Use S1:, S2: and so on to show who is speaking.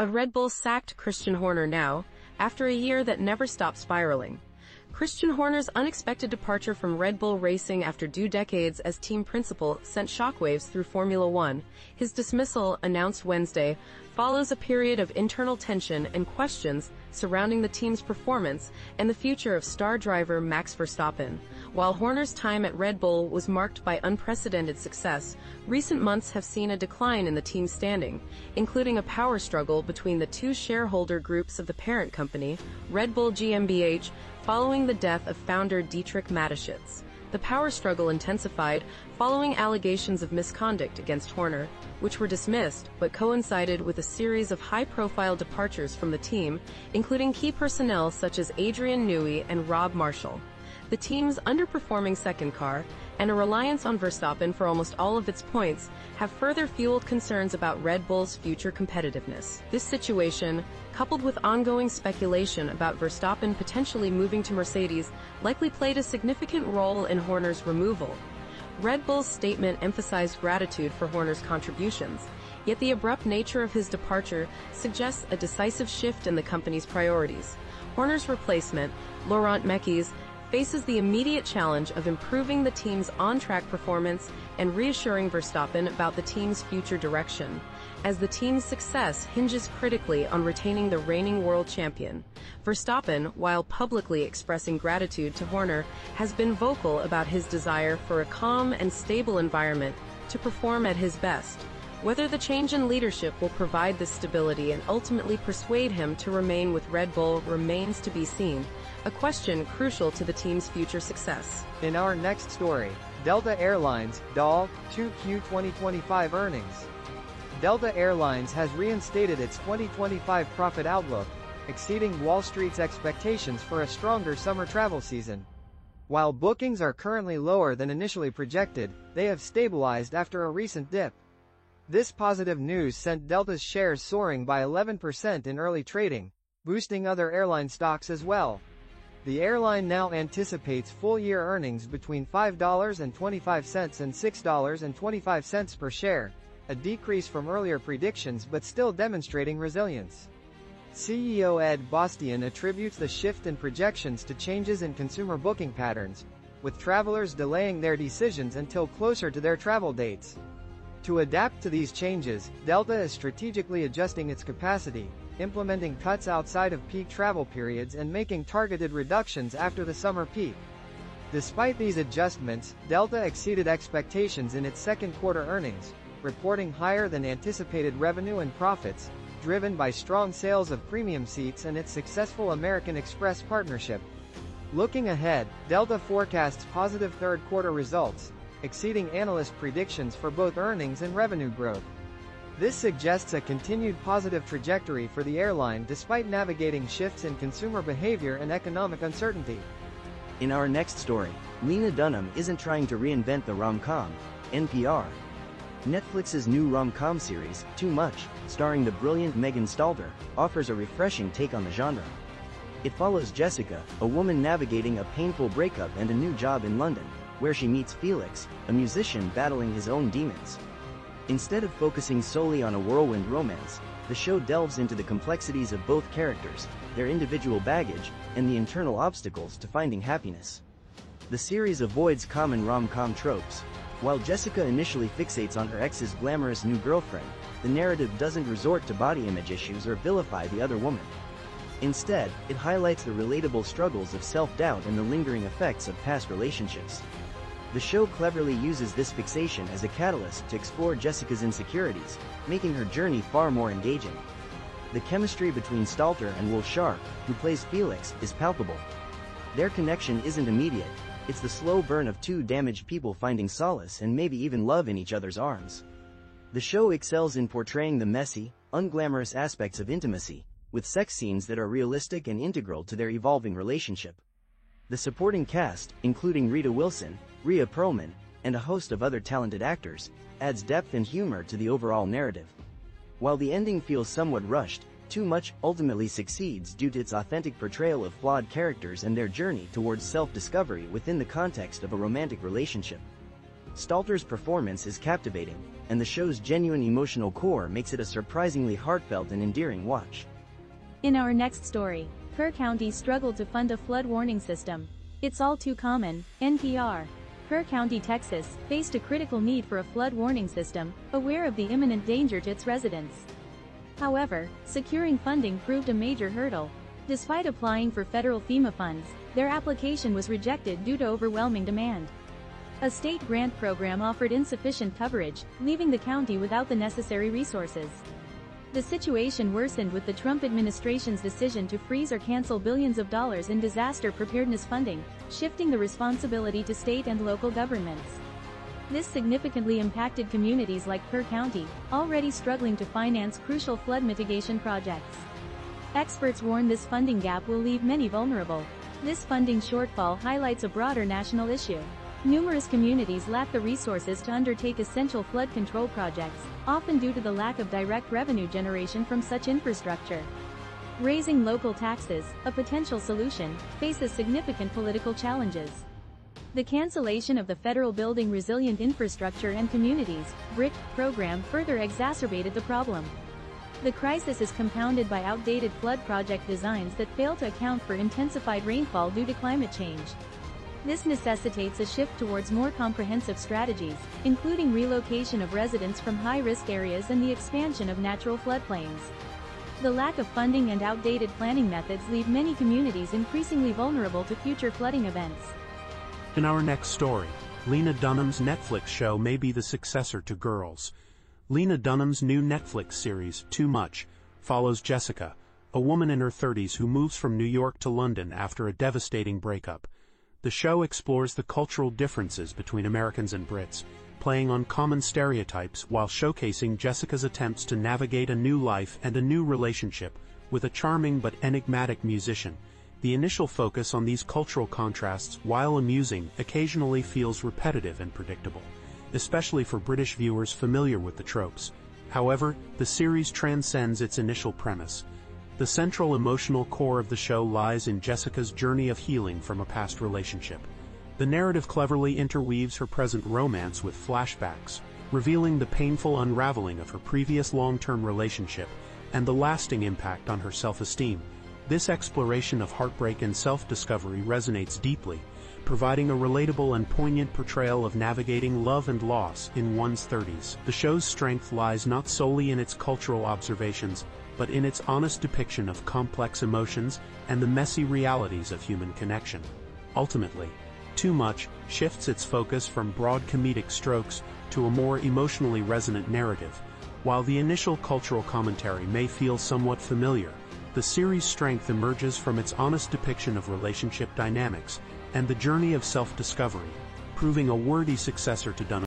S1: Why Red Bull sacked Christian Horner now, after a year that never stopped spiraling. Christian Horner's unexpected departure from Red Bull Racing after 2 decades as team principal sent shockwaves through Formula One. His dismissal, announced Wednesday, follows a period of internal tension and questions surrounding the team's performance and the future of star driver Max Verstappen. While Horner's time at Red Bull was marked by unprecedented success, recent months have seen a decline in the team's standing, including a power struggle between the two shareholder groups of the parent company, Red Bull GmbH, following the death of founder Dietrich Mateschitz. The power struggle intensified following allegations of misconduct against Horner, which were dismissed but coincided with a series of high-profile departures from the team, including key personnel such as Adrian Newey and Rob Marshall. The team's underperforming second car and a reliance on Verstappen for almost all of its points have further fueled concerns about Red Bull's future competitiveness. This situation, coupled with ongoing speculation about Verstappen potentially moving to Mercedes, likely played a significant role in Horner's removal. Red Bull's statement emphasized gratitude for Horner's contributions, yet the abrupt nature of his departure suggests a decisive shift in the company's priorities. Horner's replacement, Laurent Mekies, faces the immediate challenge of improving the team's on-track performance and reassuring Verstappen about the team's future direction, as the team's success hinges critically on retaining the reigning world champion. Verstappen, while publicly expressing gratitude to Horner, has been vocal about his desire for a calm and stable environment to perform at his best. Whether the change in leadership will provide this stability and ultimately persuade him to remain with Red Bull remains to be seen, a question crucial to the team's future success.
S2: In our next story, Delta Airlines, DAL, 2Q 2025 earnings. Delta Airlines has reinstated its 2025 profit outlook, exceeding Wall Street's expectations for a stronger summer travel season. While bookings are currently lower than initially projected, they have stabilized after a recent dip. This positive news sent Delta's shares soaring by 11% in early trading, boosting other airline stocks as well. The airline now anticipates full-year earnings between $5.25 and $6.25 per share, a decrease from earlier predictions but still demonstrating resilience. CEO Ed Bastian attributes the shift in projections to changes in consumer booking patterns, with travelers delaying their decisions until closer to their travel dates. To adapt to these changes, Delta is strategically adjusting its capacity, implementing cuts outside of peak travel periods and making targeted reductions after the summer peak. Despite these adjustments, Delta exceeded expectations in its second quarter earnings, reporting higher than anticipated revenue and profits, driven by strong sales of premium seats and its successful American Express partnership. Looking ahead, Delta forecasts positive third quarter results, exceeding analyst predictions for both earnings and revenue growth. This suggests a continued positive trajectory for the airline despite navigating shifts in consumer behavior and economic uncertainty.
S3: In our next story, Lena Dunham isn't trying to reinvent the rom-com, NPR. Netflix's new rom-com series, Too Much, starring the brilliant Megan Stalter, offers a refreshing take on the genre. It follows Jessica, a woman navigating a painful breakup and a new job in London, where she meets Felix, a musician battling his own demons. Instead of focusing solely on a whirlwind romance, the show delves into the complexities of both characters, their individual baggage, and the internal obstacles to finding happiness. The series avoids common rom-com tropes. While Jessica initially fixates on her ex's glamorous new girlfriend, the narrative doesn't resort to body image issues or vilify the other woman. Instead, it highlights the relatable struggles of self-doubt and the lingering effects of past relationships. The show cleverly uses this fixation as a catalyst to explore Jessica's insecurities, making her journey far more engaging. The chemistry between Stalter and Will Sharp, who plays Felix, is palpable. Their connection isn't immediate, it's the slow burn of two damaged people finding solace and maybe even love in each other's arms. The show excels in portraying the messy, unglamorous aspects of intimacy, with sex scenes that are realistic and integral to their evolving relationship. The supporting cast, including Rita Wilson, Rhea Perlman, and a host of other talented actors, adds depth and humor to the overall narrative. While the ending feels somewhat rushed, Too Much ultimately succeeds due to its authentic portrayal of flawed characters and their journey towards self-discovery within the context of a romantic relationship. Stalter's performance is captivating, and the show's genuine emotional core makes it a surprisingly heartfelt and endearing watch.
S4: In our next story, Kerr County struggled to fund a flood warning system. It's all too common, NPR. Kerr County, Texas, faced a critical need for a flood warning system, aware of the imminent danger to its residents. However, securing funding proved a major hurdle. Despite applying for federal FEMA funds, their application was rejected due to overwhelming demand. A state grant program offered insufficient coverage, leaving the county without the necessary resources. The situation worsened with the Trump administration's decision to freeze or cancel billions of dollars in disaster preparedness funding, shifting the responsibility to state and local governments. This significantly impacted communities like Kerr County, already struggling to finance crucial flood mitigation projects. Experts warn this funding gap will leave many vulnerable. This funding shortfall highlights a broader national issue. Numerous communities lack the resources to undertake essential flood control projects, often due to the lack of direct revenue generation from such infrastructure. Raising local taxes, a potential solution, faces significant political challenges. The cancellation of the federal Building Resilient Infrastructure and Communities (BRIC) program further exacerbated the problem. The crisis is compounded by outdated flood project designs that fail to account for intensified rainfall due to climate change. This necessitates a shift towards more comprehensive strategies, including relocation of residents from high-risk areas and the expansion of natural floodplains. The lack of funding and outdated planning methods leave many communities increasingly vulnerable to future flooding events.
S5: In our next story, Lena Dunham's Netflix show may be the successor to Girls. Lena Dunham's new Netflix series, Too Much, follows Jessica, a woman in her 30s who moves from New York to London after a devastating breakup. The show explores the cultural differences between Americans and Brits, playing on common stereotypes while showcasing Jessica's attempts to navigate a new life and a new relationship with a charming but enigmatic musician. The initial focus on these cultural contrasts, while amusing, occasionally feels repetitive and predictable, especially for British viewers familiar with the tropes. However, the series transcends its initial premise. The central emotional core of the show lies in Jessica's journey of healing from a past relationship. The narrative cleverly interweaves her present romance with flashbacks, revealing the painful unraveling of her previous long-term relationship and the lasting impact on her self-esteem. This exploration of heartbreak and self-discovery resonates deeply, providing a relatable and poignant portrayal of navigating love and loss in one's 30s. The show's strength lies not solely in its cultural observations, but in its honest depiction of complex emotions and the messy realities of human connection. Ultimately, Too Much shifts its focus from broad comedic strokes to a more emotionally resonant narrative. While the initial cultural commentary may feel somewhat familiar, the series' strength emerges from its honest depiction of relationship dynamics and the journey of self-discovery, proving a worthy successor to Dunham.